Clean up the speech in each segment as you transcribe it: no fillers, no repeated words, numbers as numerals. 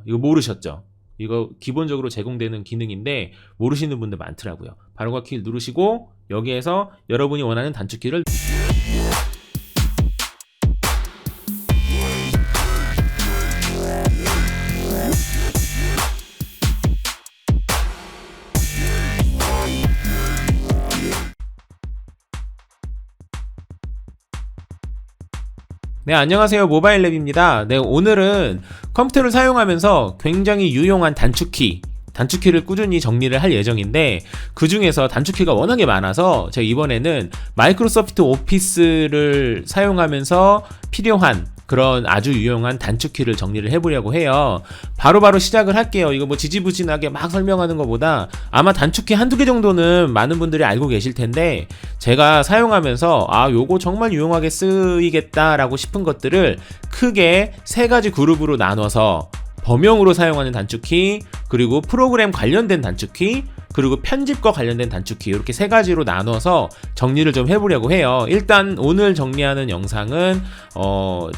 이거 모르셨죠? 이거 기본적으로 제공되는 기능인데 모르시는 분들 많더라고요. 바로가 키를 누르시고 여기에서 여러분이 원하는 단축키를 네, 안녕하세요. 모바일랩입니다. 네, 오늘은 컴퓨터를 사용하면서 굉장히 유용한 단축키를 꾸준히 정리를 할 예정인데, 그 중에서 단축키가 워낙에 많아서 제가 이번에는 마이크로소프트 오피스를 사용하면서 필요한 그런 아주 유용한 단축키를 정리를 해보려고 해요. 바로바로 시작을 할게요. 이거 뭐 지지부진하게 막 설명하는 것보다 아마 단축키 한두 개 정도는 많은 분들이 알고 계실 텐데, 제가 사용하면서 요거 정말 유용하게 쓰이겠다라고 싶은 것들을 크게 세 가지 그룹으로 나눠서 범용으로 사용하는 단축키, 그리고 프로그램 관련된 단축키, 그리고 편집과 관련된 단축키, 이렇게 세 가지로 나눠서 정리를 좀 해보려고 해요. 일단 오늘 정리하는 영상은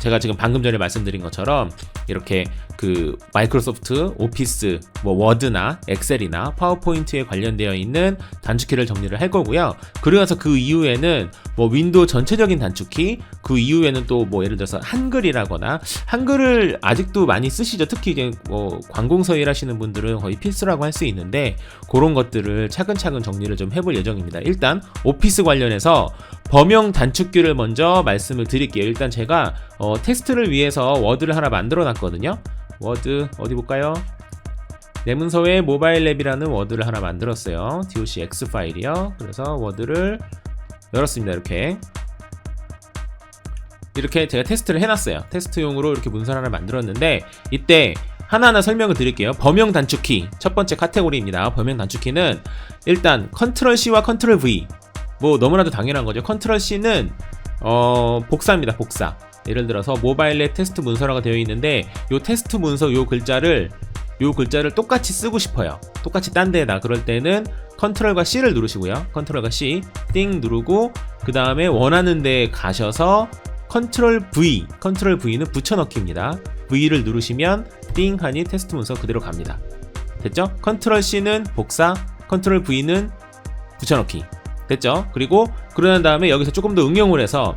제가 지금 방금 전에 말씀드린 것처럼 이렇게 그 마이크로소프트 오피스, 뭐 워드나 엑셀이나 파워포인트에 관련되어 있는 단축키를 정리를 할 거고요. 그리고 나서 그 이후에는 뭐 윈도우 전체적인 단축키, 그 이후에는 또 뭐 예를 들어서 한글이라거나, 한글을 아직도 많이 쓰시죠. 특히 이제 뭐 관공서 일하시는 분들은 거의 필수라고 할 수 있는데, 그런 것들을 차근차근 정리를 좀 해볼 예정입니다. 일단 오피스 관련해서 범용 단축키를 먼저 말씀을 드릴게요. 일단 제가 테스트를 위해서 워드를 하나 만들어 놨거든요. 워드 어디 볼까요? 내 문서에 모바일랩이라는 워드를 하나 만들었어요. docx 파일이요. 그래서 워드를 열었습니다. 이렇게 제가 테스트를 해놨어요. 테스트용으로 이렇게 문서를 하나 만들었는데, 이때 하나하나 설명을 드릴게요. 범용 단축키 첫 번째 카테고리입니다. 범용 단축키는 일단 컨트롤 C와 컨트롤 V, 뭐 너무나도 당연한 거죠. 컨트롤 C는 복사입니다. 복사. 예를 들어서 모바일랩 테스트 문서라고 되어 있는데, 요 테스트 문서 요 글자를 똑같이 쓰고 싶어요. 똑같이 딴 데에다. 그럴 때는 컨트롤과 C를 누르시고요. 컨트롤과 C 띵 누르고, 그 다음에 원하는 데에 가셔서 컨트롤 V는 붙여넣기입니다. V를 누르시면 띵 하니 테스트 문서 그대로 갑니다. 됐죠? 컨트롤 C는 복사, 컨트롤 V는 붙여넣기. 됐죠? 그리고 그러고 난 다음에 여기서 조금 더 응용을 해서,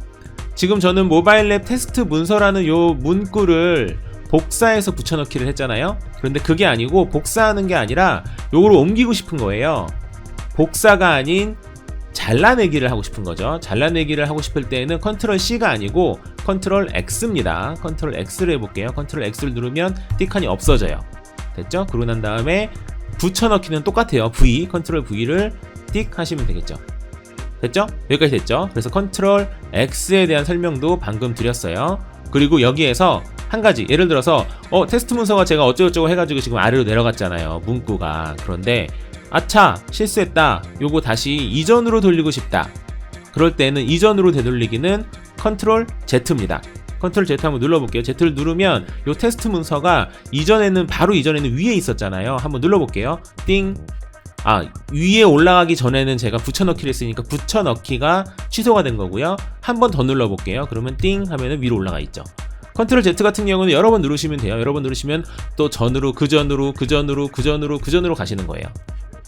지금 저는 모바일랩 테스트 문서라는 요 문구를 복사해서 붙여넣기를 했잖아요. 그런데 그게 아니고, 복사하는 게 아니라 요거를 옮기고 싶은 거예요. 복사가 아닌 잘라내기를 하고 싶은 거죠. 잘라내기를 하고 싶을 때는 컨트롤 C가 아니고 컨트롤 X입니다. 컨트롤 X를 해볼게요. 컨트롤 X를 누르면 띡하니 없어져요. 됐죠? 그러고 난 다음에 붙여넣기는 똑같아요. 컨트롤 V를 띡 하시면 되겠죠. 됐죠? 여기까지 됐죠? 그래서 컨트롤 X에 대한 설명도 방금 드렸어요. 그리고 여기에서 한 가지, 예를 들어서 테스트 문서가 제가 어쩌고저쩌고 해가지고 지금 아래로 내려갔잖아요, 문구가. 그런데 아차, 실수했다, 요거 다시 이전으로 돌리고 싶다. 그럴 때는 이전으로 되돌리기는 컨트롤 Z입니다. 컨트롤 Z 한번 눌러볼게요. Z를 누르면 요 테스트 문서가 바로 이전에는 위에 있었잖아요. 한번 눌러볼게요. 띵. 위에 올라가기 전에는 제가 붙여넣기를 했으니까 붙여넣기가 취소가 된 거고요. 한 번 더 눌러볼게요. 그러면 띵 하면은 위로 올라가 있죠. 컨트롤 Z 같은 경우는 여러 번 누르시면 돼요. 여러 번 누르시면 또 전으로, 그 전으로 가시는 거예요.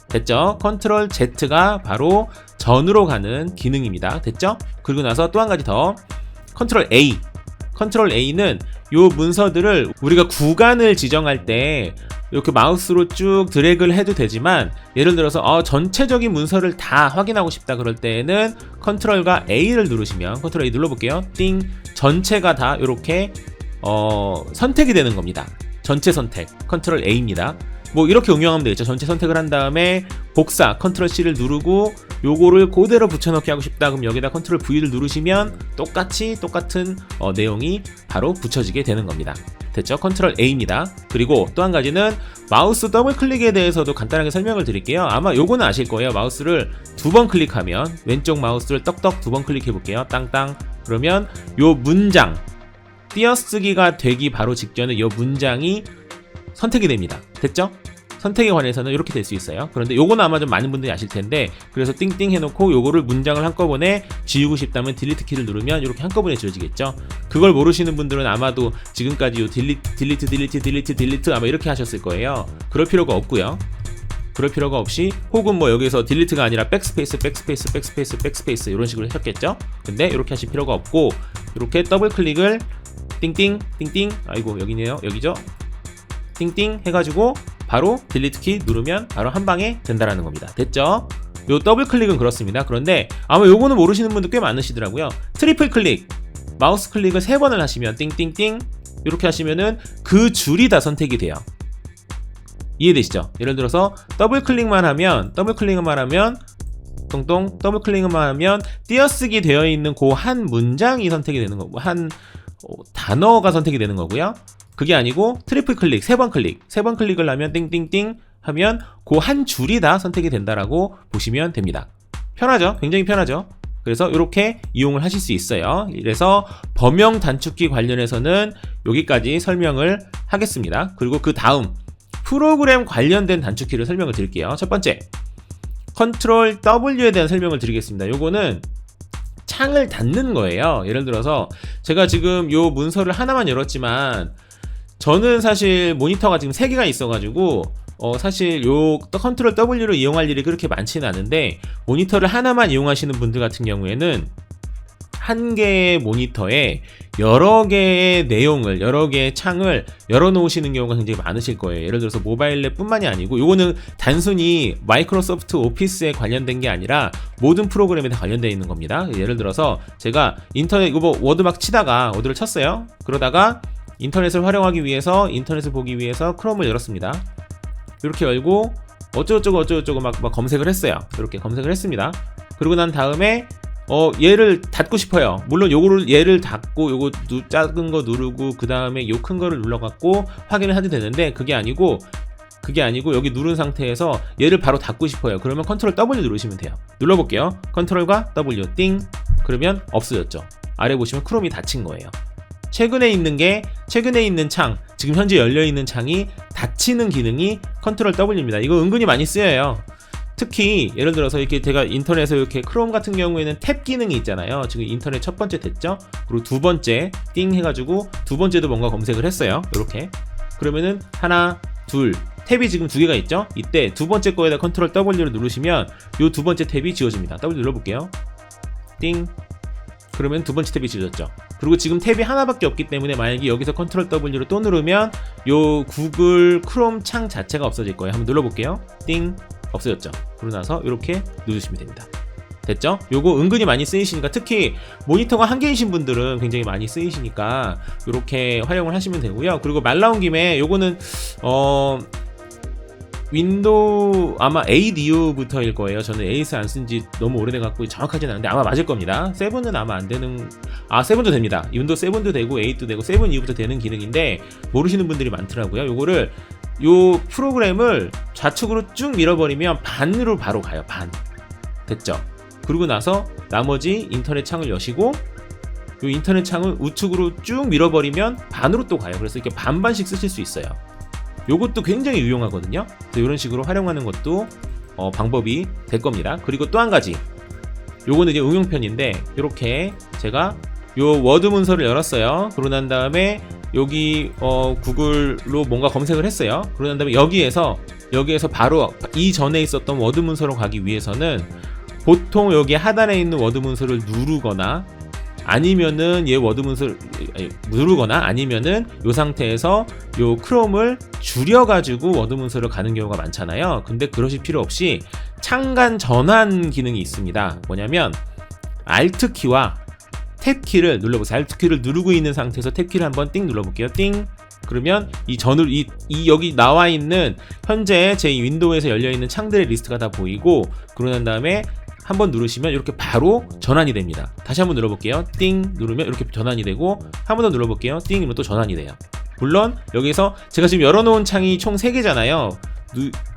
됐죠? 컨트롤 Z가 바로 전으로 가는 기능입니다. 됐죠? 그리고 나서 또 한 가지 더, 컨트롤 A는 요 문서들을 우리가 구간을 지정할 때 이렇게 마우스로 쭉 드래그를 해도 되지만, 예를 들어서 전체적인 문서를 다 확인하고 싶다 그럴 때에는 컨트롤과 A를 누르시면, 컨트롤 A 눌러볼게요. 띵. 전체가 다 이렇게 선택이 되는 겁니다. 전체 선택 컨트롤 A입니다. 뭐 이렇게 응용하면 되겠죠. 전체 선택을 한 다음에 복사 컨트롤 C를 누르고 요거를 그대로 붙여넣기 하고 싶다 그럼 여기다 컨트롤 V를 누르시면 똑같은 내용이 바로 붙여지게 되는 겁니다. 됐죠? 컨트롤 A입니다. 그리고 또 한 가지는 마우스 더블 클릭에 대해서도 간단하게 설명을 드릴게요. 아마 요거는 아실 거예요. 마우스를 두 번 클릭하면, 왼쪽 마우스를 떡떡 두 번 클릭해 볼게요. 땅땅. 그러면 요 문장, 띄어쓰기가 되기 바로 직전에 요 문장이 선택이 됩니다. 됐죠? 선택에 관해서는 이렇게 될 수 있어요. 그런데 요거는 아마 좀 많은 분들이 아실 텐데, 그래서 띵띵 해놓고 요거를 문장을 한꺼번에 지우고 싶다면 딜리트 키를 누르면 이렇게 한꺼번에 지워지겠죠. 그걸 모르시는 분들은 아마도 지금까지 요 딜리트 아마 이렇게 하셨을 거예요. 그럴 필요가 없고요. 그럴 필요가 없이, 혹은 뭐 여기서 딜리트가 아니라 백스페이스 이런 식으로 하셨겠죠. 근데 이렇게 하실 필요가 없고, 이렇게 더블 클릭을 띵띵 아이고 여기네요, 여기죠. 띵띵 해가지고 바로 딜리트 키 누르면 바로 한 방에 된다라는 겁니다. 됐죠? 요 더블 클릭은 그렇습니다. 그런데 아마 요거는 모르시는 분들 꽤 많으시더라고요. 트리플 클릭, 마우스 클릭을 3번을 하시면 띵띵띵 이렇게 하시면은 그 줄이 다 선택이 돼요. 이해되시죠? 예를 들어서 더블 클릭만 하면 똥똥 더블 클릭만 하면 띄어쓰기 되어 있는 그 한 문장이 선택이 되는 거고, 한 단어가 선택이 되는 거고요. 그게 아니고 트리플 클릭, 3번 클릭을 하면 띵띵띵 하면 그 한 줄이 다 선택이 된다라고 보시면 됩니다. 편하죠? 굉장히 편하죠? 그래서 이렇게 이용을 하실 수 있어요. 그래서 범용 단축키 관련해서는 여기까지 설명을 하겠습니다. 그리고 그 다음 프로그램 관련된 단축키를 설명을 드릴게요. 첫 번째, 컨트롤 W에 대한 설명을 드리겠습니다. 요거는 창을 닫는 거예요. 예를 들어서 제가 지금 요 문서를 하나만 열었지만, 저는 사실 모니터가 지금 3개가 있어가지고 사실 요 컨트롤 W를 이용할 일이 그렇게 많지는 않은데, 모니터를 하나만 이용하시는 분들 같은 경우에는 한 개의 모니터에 여러 개의 내용을, 여러 개의 창을 열어놓으시는 경우가 굉장히 많으실 거예요. 예를 들어서 모바일 랩 뿐만이 아니고, 요거는 단순히 마이크로소프트 오피스에 관련된 게 아니라 모든 프로그램에 다 관련되어 있는 겁니다. 예를 들어서 제가 인터넷 이거 뭐 워드 막 치다가 워드를 쳤어요. 그러다가 인터넷을 활용하기 위해서, 인터넷을 보기 위해서 크롬을 열었습니다. 이렇게 열고 어쩌고저쩌고 막 검색을 했어요. 이렇게 검색을 했습니다. 그러고 난 다음에 얘를 닫고 싶어요. 물론 요거를 얘를 닫고 요거 작은 거 누르고 그 다음에 요 큰 거를 눌러갖고 확인을 해도 되는데, 그게 아니고 여기 누른 상태에서 얘를 바로 닫고 싶어요. 그러면 컨트롤 W 누르시면 돼요. 눌러볼게요. 컨트롤과 W 띵. 그러면 없어졌죠. 아래 보시면 크롬이 닫힌 거예요. 최근에 있는 창, 지금 현재 열려있는 창이 닫히는 기능이 컨트롤 W입니다. 이거 은근히 많이 쓰여요. 특히 예를 들어서 이렇게 제가 인터넷에 이렇게 크롬 같은 경우에는 탭 기능이 있잖아요. 지금 인터넷 첫 번째 됐죠? 그리고 두 번째 띵 해가지고 두 번째도 뭔가 검색을 했어요. 이렇게. 그러면은 하나, 둘, 탭이 지금 2개가 있죠? 이때 두 번째 거에다 컨트롤 W를 누르시면 요 두 번째 탭이 지워집니다. W 눌러볼게요. 띵. 그러면 두 번째 탭이 지워졌죠. 그리고 지금 탭이 하나밖에 없기 때문에 만약에 여기서 컨트롤 W를 또 누르면 요 구글 크롬 창 자체가 없어질 거예요. 한번 눌러볼게요. 띵. 없어졌죠. 그러고 나서 이렇게 누르시면 됩니다. 됐죠? 요거 은근히 많이 쓰이시니까, 특히 모니터가 한 개이신 분들은 굉장히 많이 쓰이시니까 이렇게 활용을 하시면 되고요. 그리고 말 나온 김에 요거는 윈도우 아마 8U부터일 거예요. 저는 8을 안 쓴 지 너무 오래돼갖고 정확하진 않은데 아마 맞을 겁니다. 7은 아마 안 되는, 7도 됩니다. 윈도우 7도 되고 8도 되고 7U부터 되는 기능인데 모르시는 분들이 많더라고요. 요거를 요 프로그램을 좌측으로 쭉 밀어버리면 반으로 바로 가요. 반. 됐죠? 그리고 나서 나머지 인터넷 창을 여시고 요 인터넷 창을 우측으로 쭉 밀어버리면 반으로 또 가요. 그래서 이렇게 반반씩 쓰실 수 있어요. 요것도 굉장히 유용하거든요. 그래서 이런 식으로 활용하는 것도 방법이 될 겁니다. 그리고 또 한 가지, 요거는 이제 응용편인데, 이렇게 제가 요 워드 문서를 열었어요. 그러고 난 다음에 여기 구글로 뭔가 검색을 했어요. 그러고 난 다음에 여기에서 바로 이전에 있었던 워드 문서로 가기 위해서는 보통 여기 하단에 있는 워드 문서를 누르거나 아니면은 워드 문서를 누르거나 아니면은 요 상태에서 요 크롬을 줄여가지고 워드 문서를 가는 경우가 많잖아요. 근데 그러실 필요 없이 창간 전환 기능이 있습니다. 뭐냐면 Alt 키와 탭 키를 눌러보세요. Alt 키를 누르고 있는 상태에서 탭 키를 한번 띵 눌러볼게요. 띵. 그러면 여기 나와 있는 현재 제 윈도우에서 열려 있는 창들의 리스트가 다 보이고, 그러고 난 다음에 한번 누르시면 이렇게 바로 전환이 됩니다. 다시 한번 눌러볼게요. 띵 누르면 이렇게 전환이 되고, 한 번 더 눌러볼게요. 띵 이러면 또 전환이 돼요. 물론 여기서 제가 지금 열어놓은 창이 총 3개잖아요.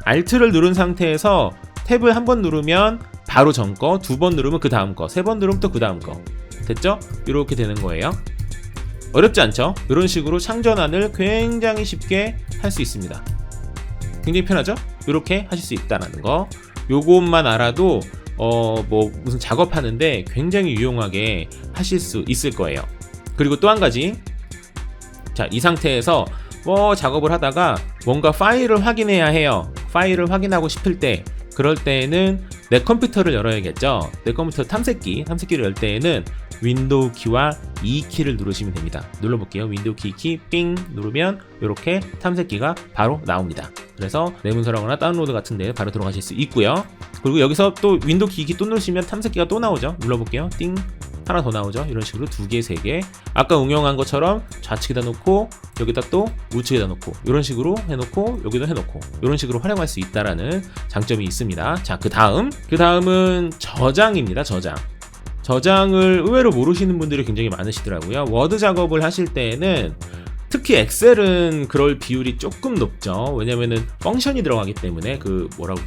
Alt를 누른 상태에서 탭을 한 번 누르면 바로 전 거, 2번 누르면 그 다음 거, 3번 누르면 또 그 다음 거. 됐죠? 이렇게 되는 거예요. 어렵지 않죠? 이런 식으로 창 전환을 굉장히 쉽게 할 수 있습니다. 굉장히 편하죠? 이렇게 하실 수 있다라는 거. 요것만 알아도 뭐 무슨 작업하는데 굉장히 유용하게 하실 수 있을 거예요. 그리고 또 한 가지, 자, 이 상태에서 뭐 작업을 하다가 뭔가 파일을 확인해야 해요. 파일을 확인하고 싶을 때, 그럴 때에는 내 컴퓨터를 열어야겠죠. 내 컴퓨터 탐색기를 열 때에는 윈도우 키와 E 키를 누르시면 됩니다. 눌러볼게요. 윈도우 키 삥 누르면 이렇게 탐색기가 바로 나옵니다. 그래서 내문서라거나 다운로드 같은 데 바로 들어가실 수 있고요. 그리고 여기서 또 윈도우 키 또 누르시면 탐색기가 또 나오죠. 눌러볼게요. 띵, 하나 더 나오죠. 이런 식으로 2개, 3개. 아까 응용한 것처럼 좌측에다 놓고 여기다 또 우측에다 놓고 이런 식으로 해놓고 여기도 해놓고 이런 식으로 활용할 수 있다라는 장점이 있습니다. 자, 그 다음은 저장입니다. 저장을 의외로 모르시는 분들이 굉장히 많으시더라고요. 워드 작업을 하실 때에는 특히 엑셀은 그럴 비율이 조금 높죠. 왜냐면은 펑션이 들어가기 때문에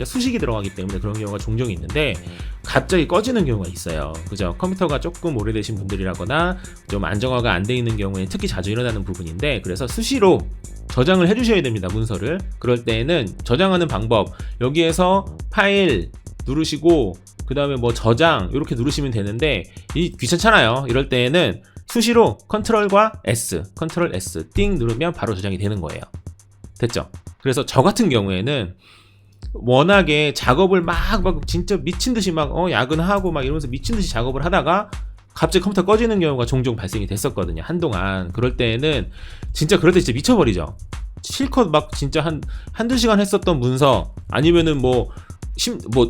수식이 들어가기 때문에 그런 경우가 종종 있는데 갑자기 꺼지는 경우가 있어요. 그죠? 컴퓨터가 조금 오래되신 분들이라거나 좀 안정화가 안 돼 있는 경우에 특히 자주 일어나는 부분인데, 그래서 수시로 저장을 해주셔야 됩니다. 문서를. 그럴 때에는 저장하는 방법, 여기에서 파일 누르시고 그 다음에 뭐 저장 이렇게 누르시면 되는데 귀찮잖아요. 이럴 때에는 수시로 컨트롤 S 띵 누르면 바로 저장이 되는 거예요. 됐죠? 그래서 저 같은 경우에는 워낙에 작업을 막 진짜 미친듯이 야근하고 이러면서 미친듯이 작업을 하다가 갑자기 컴퓨터 꺼지는 경우가 종종 발생이 됐었거든요. 한동안. 그럴 때는 진짜 미쳐버리죠. 실컷 진짜 한두 시간 했었던 문서, 아니면은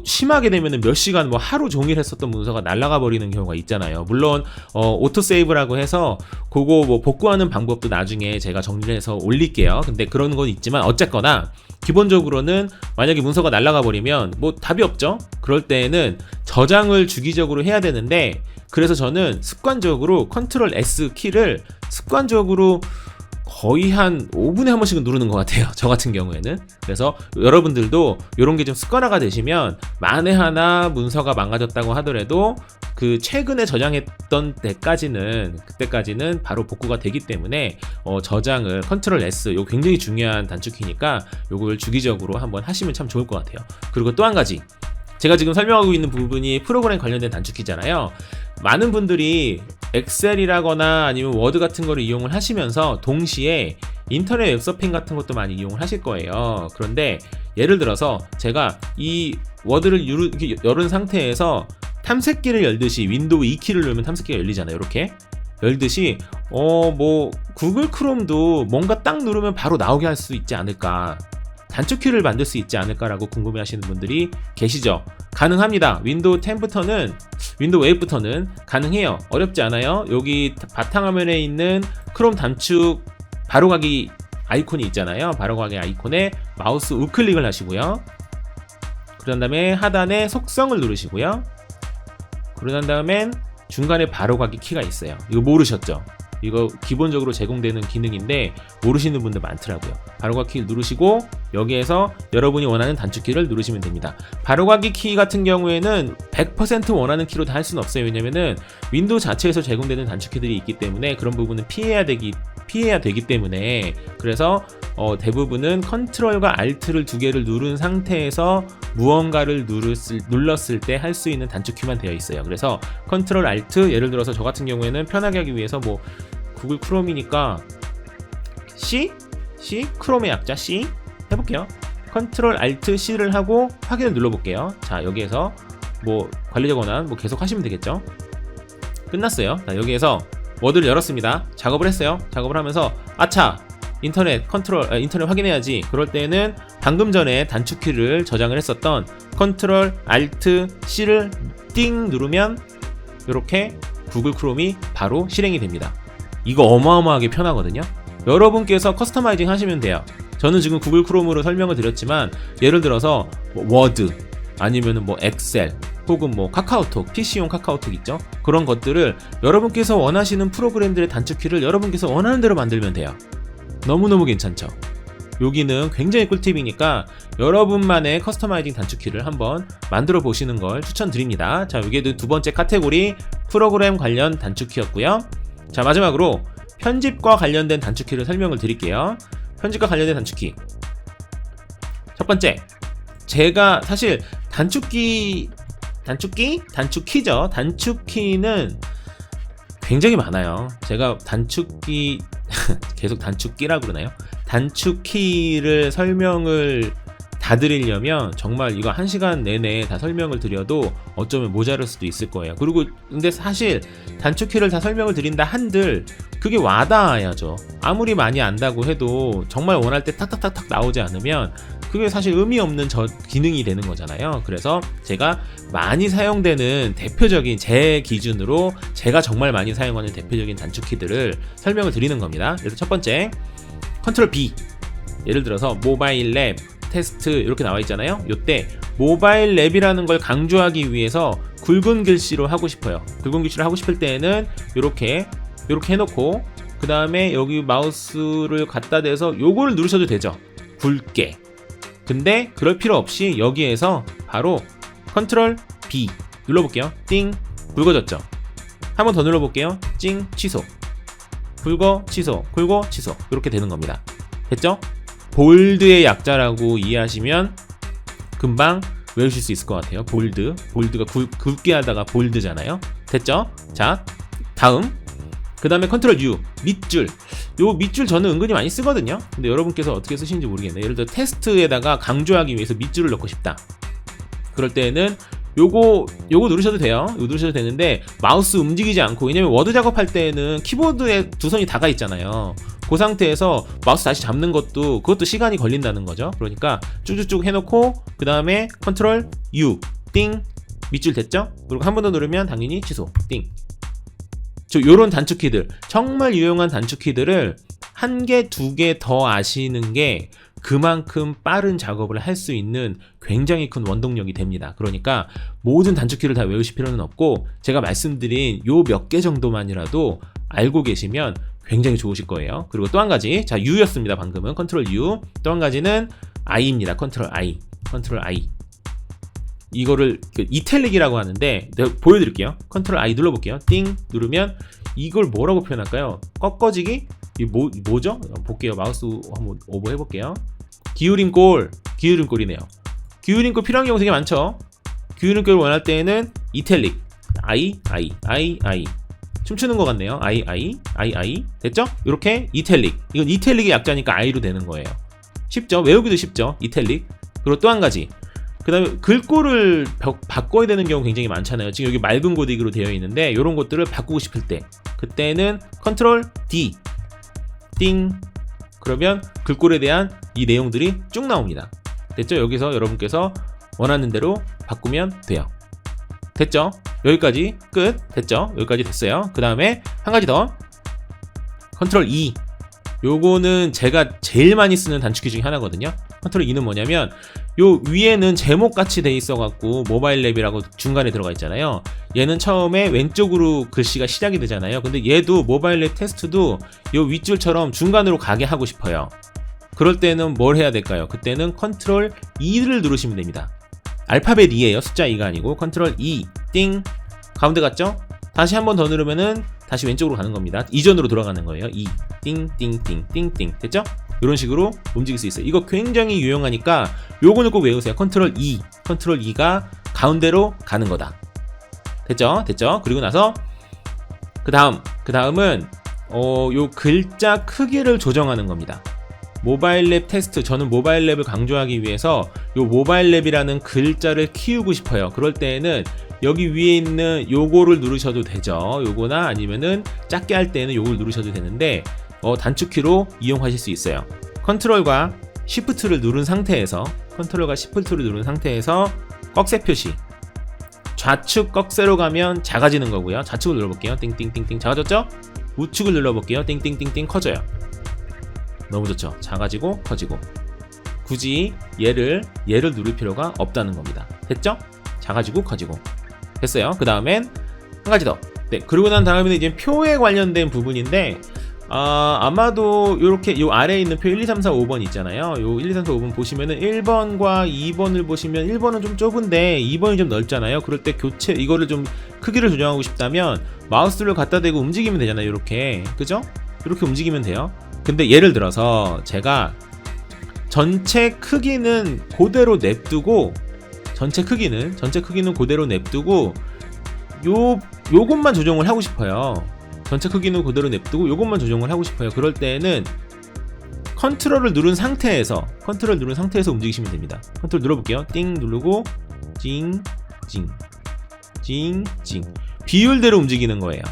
심하게 되면은 몇 시간 하루 종일 했었던 문서가 날아가 버리는 경우가 있잖아요. 물론 오토세이브라고 해서 그거 복구하는 방법도 나중에 제가 정리를 해서 올릴게요. 근데 그런 건 있지만 어쨌거나 기본적으로는 만약에 문서가 날아가 버리면 답이 없죠. 그럴 때에는 저장을 주기적으로 해야 되는데, 그래서 저는 습관적으로 컨트롤 S 키를 습관적으로 거의 한 5분에 한 번씩은 누르는 것 같아요. 저 같은 경우에는. 그래서 여러분들도 이런 게 좀 습관화가 되시면 만에 하나 문서가 망가졌다고 하더라도 그 최근에 저장했던 그때까지는 바로 복구가 되기 때문에 저장을 컨트롤 S, 이거 굉장히 중요한 단축키니까 이걸 주기적으로 한번 하시면 참 좋을 것 같아요. 그리고 또 한 가지, 제가 지금 설명하고 있는 부분이 프로그램 관련된 단축키잖아요. 많은 분들이 엑셀이라거나 아니면 워드 같은 거를 이용을 하시면서 동시에 인터넷 웹서핑 같은 것도 많이 이용을 하실 거예요. 그런데 예를 들어서 제가 이 워드를 열은 상태에서 탐색기를 열듯이 윈도우 2키를 누르면 탐색기가 열리잖아요. 이렇게 열듯이 구글 크롬도 뭔가 딱 누르면 바로 나오게 할 수 있지 않을까, 단축키를 만들 수 있지 않을까라고 궁금해 하시는 분들이 계시죠. 가능합니다. 윈도우 8부터는, 윈도우 8부터는 가능해요. 어렵지 않아요. 여기 바탕화면에 있는 크롬 단축 바로가기 아이콘이 있잖아요. 바로가기 아이콘에 마우스 우클릭을 하시고요. 그런 다음에 하단에 속성을 누르시고요. 그런 다음엔 중간에 바로가기 키가 있어요. 이거 모르셨죠? 이거 기본적으로 제공되는 기능인데 모르시는 분들 많더라고요. 바로가기 키를 누르시고 여기에서 여러분이 원하는 단축키를 누르시면 됩니다. 바로가기 키 같은 경우에는 100% 원하는 키로 다 할 수는 없어요. 왜냐면은 윈도우 자체에서 제공되는 단축키들이 있기 때문에 그런 부분은 피해야 되기 때문에, 그래서 대부분은 컨트롤과 알트를 두 개를 누른 상태에서 무언가를 눌렀을 때 할 수 있는 단축키만 되어 있어요. 그래서 컨트롤 알트, 예를 들어서 저 같은 경우에는 편하게 하기 위해서 구글 크롬이니까 C 크롬의 약자 C 해볼게요. 컨트롤 알트 C를 하고 확인을 눌러볼게요. 자, 여기에서 관리적 원한 계속 하시면 되겠죠. 끝났어요. 자, 여기에서 워드를 열었습니다. 작업을 했어요. 작업을 하면서 아차, 인터넷 확인해야지. 그럴 때는 방금 전에 단축키를 저장을 했었던 컨트롤 알트 C를 띵 누르면 이렇게 구글 크롬이 바로 실행이 됩니다. 이거 어마어마하게 편하거든요. 여러분께서 커스터마이징 하시면 돼요. 저는 지금 구글 크롬으로 설명을 드렸지만, 예를 들어서 워드 아니면은 엑셀 혹은 카카오톡, PC용 카카오톡 있죠? 그런 것들을 여러분께서 원하시는 프로그램들의 단축키를 여러분께서 원하는 대로 만들면 돼요. 너무너무 괜찮죠? 여기는 굉장히 꿀팁이니까 여러분만의 커스터마이징 단축키를 한번 만들어 보시는 걸 추천드립니다. 자, 이게 두 번째 카테고리 프로그램 관련 단축키였고요. 자, 마지막으로 편집과 관련된 단축키를 설명을 드릴게요. 편집과 관련된 단축키, 첫 첫 번째, 제가 사실 단축키죠. 단축키는 굉장히 많아요. 제가 단축키 계속 단축키라고 그러나요? 단축키를 설명을 다 드리려면 정말 이거 1시간 내내 다 설명을 드려도 어쩌면 모자랄 수도 있을 거예요. 그리고 근데 사실 단축키를 다 설명을 드린다 한들 그게 와닿아야죠. 아무리 많이 안다고 해도 정말 원할 때 탁탁탁탁 나오지 않으면 그게 사실 의미 없는 기능이 되는 거잖아요. 그래서 제가 많이 사용되는 대표적인, 제 기준으로 제가 정말 많이 사용하는 대표적인 단축키들을 설명을 드리는 겁니다. 그래서 첫 번째, 컨트롤 B. 예를 들어서 모바일 랩, 테스트 이렇게 나와 있잖아요. 요때 모바일 랩이라는 걸 강조하기 위해서 굵은 글씨로 하고 싶어요. 굵은 글씨로 하고 싶을 때는 요렇게 해놓고 그 다음에 여기 마우스를 갖다 대서 요거를 누르셔도 되죠. 굵게. 근데 그럴 필요 없이 여기에서 바로 컨트롤 B 눌러볼게요. 띵, 굵어졌죠. 한 번 더 눌러볼게요. 찡, 취소. 굵어, 취소, 굵어, 취소. 이렇게 되는 겁니다. 됐죠? 볼드의 약자라고 이해하시면 금방 외우실 수 있을 것 같아요. 볼드가 굵게 하다가 볼드잖아요. 됐죠? 자, 다음. 그 다음에 컨트롤 U, 밑줄. 요 밑줄 저는 은근히 많이 쓰거든요. 근데 여러분께서 어떻게 쓰시는지 모르겠네요. 예를 들어 테스트에다가 강조하기 위해서 밑줄을 넣고 싶다. 그럴 때는 요거 누르셔도 돼요. 요거 누르셔도 되는데 마우스 움직이지 않고, 왜냐면 워드 작업할 때는 키보드에 두 손이 닿아 있잖아요. 그 상태에서 마우스 다시 잡는 그것도 시간이 걸린다는 거죠. 그러니까 쭉쭉쭉 해놓고 그 다음에 컨트롤 U, 띵, 밑줄 됐죠? 그리고 한 번 더 누르면 당연히 취소, 띵. 요런 단축키들, 정말 유용한 단축키들을 한 개, 두 개 더 아시는 게 그만큼 빠른 작업을 할 수 있는 굉장히 큰 원동력이 됩니다. 그러니까 모든 단축키를 다 외우실 필요는 없고 제가 말씀드린 요 몇 개 정도만이라도 알고 계시면 굉장히 좋으실 거예요. 그리고 또 한 가지, 자, U였습니다. 방금은 컨트롤 U. 또 한 가지는 I입니다. 컨트롤 I. 이거를 이탈릭이라고 하는데 내가 보여드릴게요. 컨트롤 I 눌러볼게요. 띵 누르면 이걸 뭐라고 표현할까요? 꺾어지기? 이 뭐죠? 볼게요. 마우스 한번 오버 해볼게요. 기울임꼴이네요. 기울임꼴 필요한 경우 되게 많죠. 기울임꼴을 원할 때에는 이탈릭 I 춤추는 것 같네요. I 됐죠? 이렇게 이탈릭, 이건 이탈릭의 약자니까 I로 되는 거예요. 쉽죠? 외우기도 쉽죠? 이탈릭. 그리고 또 한 가지, 그 다음에 글꼴을 바꿔야 되는 경우 굉장히 많잖아요. 지금 여기 맑은 고딕으로 되어 있는데 이런 것들을 바꾸고 싶을 때 그때는 컨트롤 D, 띵, 그러면 글꼴에 대한 이 내용들이 쭉 나옵니다. 됐죠? 여기서 여러분께서 원하는 대로 바꾸면 돼요. 됐죠? 여기까지 끝. 됐죠? 여기까지 됐어요. 그 다음에 한 가지 더, 컨트롤 E. 요거는 제가 제일 많이 쓰는 단축키 중에 하나거든요. 컨트롤 E는 뭐냐면 요 위에는 제목같이 돼 있어갖고 모바일 랩이라고 중간에 들어가 있잖아요. 얘는 처음에 왼쪽으로 글씨가 시작이 되잖아요. 근데 얘도 모바일 랩 테스트도 요 윗줄처럼 중간으로 가게 하고 싶어요. 그럴 때는 뭘 해야 될까요? 그때는 컨트롤 E를 누르시면 됩니다. 알파벳 E예요. 숫자 2가 아니고 컨트롤 E, 띵, 가운데 갔죠? 다시 한 번 더 누르면은 다시 왼쪽으로 가는 겁니다. 이전으로 돌아가는 거예요. E, 띵, 됐죠? 이런 식으로 움직일 수 있어요. 이거 굉장히 유용하니까 요거는 꼭 외우세요. 컨트롤 E가 가운데로 가는 거다. 됐죠? 그리고 나서 그 다음은 요 글자 크기를 조정하는 겁니다. 모바일 랩 테스트, 저는 모바일 랩을 강조하기 위해서 요 모바일 랩이라는 글자를 키우고 싶어요. 그럴 때에는 여기 위에 있는 요거를 누르셔도 되죠. 요거나 아니면은 작게 할 때는 요걸 누르셔도 되는데 단축키로 이용하실 수 있어요. 컨트롤과 시프트를 누른 상태에서 꺽쇠 표시, 좌측 꺽쇠로 가면 작아지는 거고요. 좌측을 눌러볼게요. 띵띵띵띵, 작아졌죠? 우측을 눌러볼게요. 띵띵띵띵, 커져요. 너무 좋죠? 작아지고 커지고. 굳이 얘를 누를 필요가 없다는 겁니다. 됐죠? 작아지고 커지고. 됐어요. 그 다음엔 한 가지 더. 네, 그리고 난 다음에는 이제 표에 관련된 부분인데 아마도 요렇게 요 아래에 있는 표 1, 2, 3, 4, 5번 있잖아요. 요 1, 2, 3, 4, 5번 보시면은 1번과 2번을 보시면 1번은 좀 좁은데 2번이 좀 넓잖아요. 그럴 때 이거를 좀 크기를 조정하고 싶다면 마우스를 갖다 대고 움직이면 되잖아요. 이렇게. 그죠? 이렇게 움직이면 돼요. 근데 예를 들어서 제가 전체 크기는 그대로 냅두고 요것만 조정을 하고 싶어요. 전체 크기는 그대로 냅두고 요것만 조정을 하고 싶어요. 그럴 때에는 컨트롤을 누른 상태에서 움직이시면 됩니다. 컨트롤 눌러볼게요. 띵 누르고 찡 비율대로 움직이는 거예요.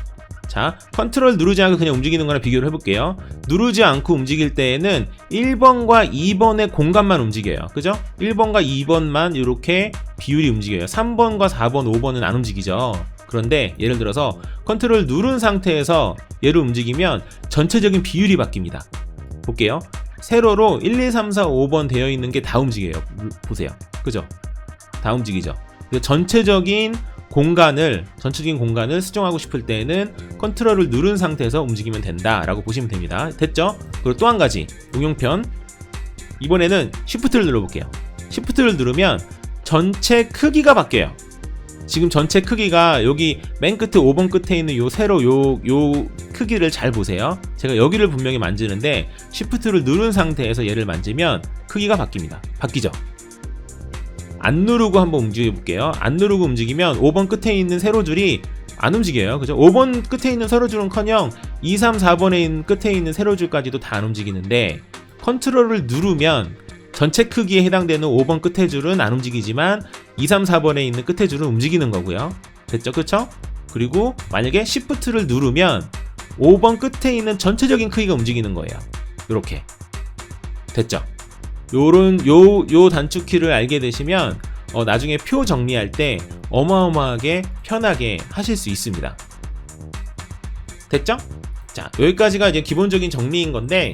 자, 컨트롤 누르지 않고 그냥 움직이는 거랑 비교를 해볼게요. 누르지 않고 움직일 때에는 1번과 2번의 공간만 움직여요. 그죠? 1번과 2번만 이렇게 비율이 움직여요. 3번과 4번, 5번은 안 움직이죠. 그런데 예를 들어서 컨트롤 누른 상태에서 얘를 움직이면 전체적인 비율이 바뀝니다. 볼게요. 세로로 1, 2, 3, 4, 5번 되어 있는 게 다 움직여요. 보세요. 그죠? 다 움직이죠. 전체적인 공간을 수정하고 싶을 때는 컨트롤을 누른 상태에서 움직이면 된다라고 보시면 됩니다. 됐죠? 그리고 또 한 가지 응용편. 이번에는 Shift를 눌러볼게요. Shift를 누르면 전체 크기가 바뀌어요. 지금 전체 크기가 여기 맨 끝에 5번 끝에 있는 요 세로 요 크기를 잘 보세요. 제가 여기를 분명히 만지는데 Shift를 누른 상태에서 얘를 만지면 크기가 바뀌죠. 안 누르고 한번 움직여 볼게요. 안 누르고 움직이면 5번 끝에 있는 세로줄이 안 움직여요. 그죠? 5번 끝에 있는 세로줄은커녕 2, 3, 4번에 있는 끝에 있는 세로줄까지도 다 안 움직이는데 컨트롤을 누르면 전체 크기에 해당되는 5번 끝에 줄은 안 움직이지만 2, 3, 4번에 있는 끝에 줄은 움직이는 거고요. 됐죠? 그쵸? 그리고 만약에 Shift를 누르면 5번 끝에 있는 전체적인 크기가 움직이는 거예요. 요렇게. 됐죠? 요 단축키를 알게 되시면 나중에 표 정리할 때 어마어마하게 편하게 하실 수 있습니다. 됐죠? 자, 여기까지가 이제 기본적인 정리인 건데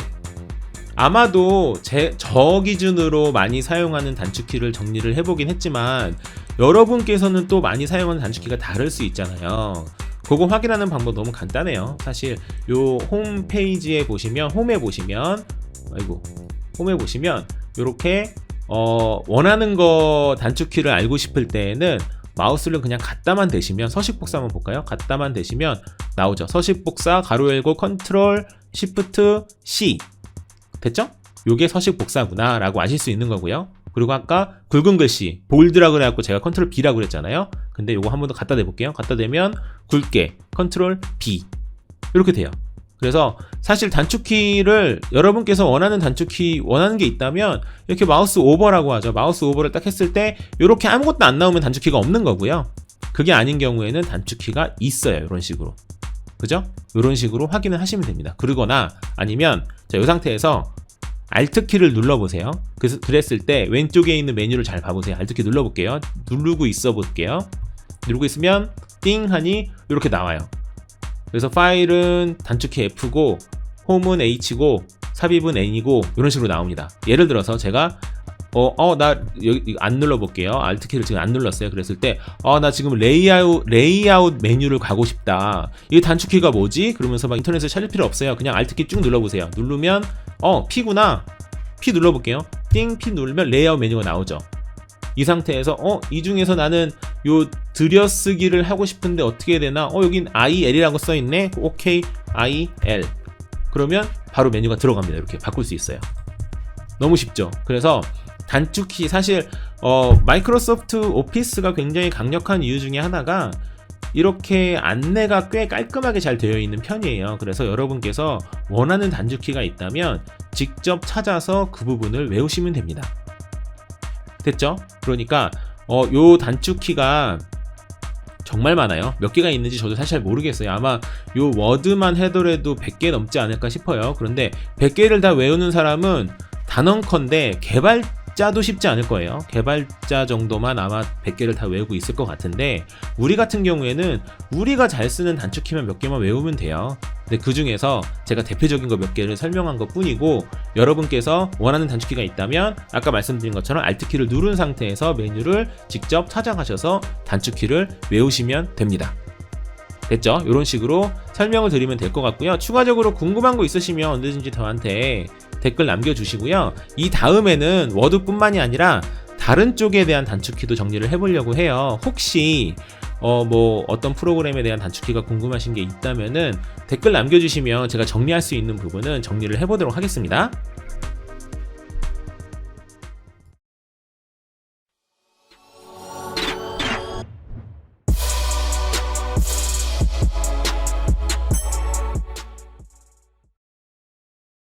아마도 저 기준으로 많이 사용하는 단축키를 정리를 해보긴 했지만 여러분께서는 또 많이 사용하는 단축키가 다를 수 있잖아요. 그거 확인하는 방법 너무 간단해요. 사실 요 홈페이지에 보시면 홈에 보시면 요렇게 원하는 거 단축키를 알고 싶을 때에는 마우스를 그냥 갖다만 대시면 서식복사 한번 볼까요? 갖다만 대시면 나오죠. 서식복사 가로 열고 컨트롤 시프트 C 됐죠? 요게 서식복사구나 라고 아실 수 있는 거고요. 그리고 아까 굵은 글씨 볼드라고 그래갖고 제가 컨트롤 B라고 그랬잖아요. 근데 요거 한 번 더 갖다 대볼게요. 갖다 대면 굵게 컨트롤 B 이렇게 돼요. 그래서 사실 단축키를 여러분께서 원하는 게 있다면 이렇게 마우스 오버라고 하죠. 마우스 오버를 딱 했을 때 이렇게 아무것도 안 나오면 단축키가 없는 거고요. 그게 아닌 경우에는 단축키가 있어요. 이런 식으로. 그죠? 이런 식으로 확인을 하시면 됩니다. 그러거나 아니면 자, 이 상태에서 Alt키를 눌러보세요. 그랬을 때 왼쪽에 있는 메뉴를 잘 봐보세요. Alt키 눌러볼게요. 누르고 있어 볼게요. 누르고 있으면 띵 하니 이렇게 나와요. 그래서 파일은 단축키 F고 홈은 H고 삽입은 N이고 이런 식으로 나옵니다. 예를 들어서 제가 나 여기 안 눌러볼게요. Alt키를 지금 안 눌렀어요. 그랬을 때 나 지금 레이아웃 메뉴를 가고 싶다. 이 단축키가 뭐지? 그러면서 막 인터넷에 찾을 필요 없어요. 그냥 Alt키 쭉 눌러보세요. 누르면 P구나. P 눌러볼게요. 띵 P 누르면 레이아웃 메뉴가 나오죠. 이 상태에서 이 중에서 나는 요 들여쓰기를 하고 싶은데 어떻게 해야 되나? 여긴 IL이라고 써있네. 오케이 IL 그러면 바로 메뉴가 들어갑니다. 이렇게 바꿀 수 있어요. 너무 쉽죠. 그래서 단축키 사실 마이크로소프트 오피스가 굉장히 강력한 이유 중에 하나가 이렇게 안내가 꽤 깔끔하게 잘 되어 있는 편이에요. 그래서 여러분께서 원하는 단축키가 있다면 직접 찾아서 그 부분을 외우시면 됩니다. 됐죠? 그러니까 요 단축키가 정말 많아요. 몇 개가 있는지 저도 사실 잘 모르겠어요. 아마 요 워드만 해더라도 100개 넘지 않을까 싶어요. 그런데 100개를 다 외우는 사람은 단언컨대 개발자도 쉽지 않을 거예요. 개발자 정도만 아마 100개를 다 외우고 있을 것 같은데 우리 같은 경우에는 우리가 잘 쓰는 단축키만 몇 개만 외우면 돼요. 근데 그 중에서 제가 대표적인 거 몇 개를 설명한 것 뿐이고 여러분께서 원하는 단축키가 있다면 아까 말씀드린 것처럼 Alt키를 누른 상태에서 메뉴를 직접 찾아가셔서 단축키를 외우시면 됩니다. 됐죠? 이런 식으로 설명을 드리면 될 것 같고요. 추가적으로 궁금한 거 있으시면 언제든지 저한테 댓글 남겨주시고요. 이 다음에는 워드뿐만이 아니라 다른 쪽에 대한 단축키도 정리를 해보려고 해요. 혹시 어떤 프로그램에 대한 단축키가 궁금하신 게 있다면은 댓글 남겨주시면 제가 정리할 수 있는 부분은 정리를 해보도록 하겠습니다.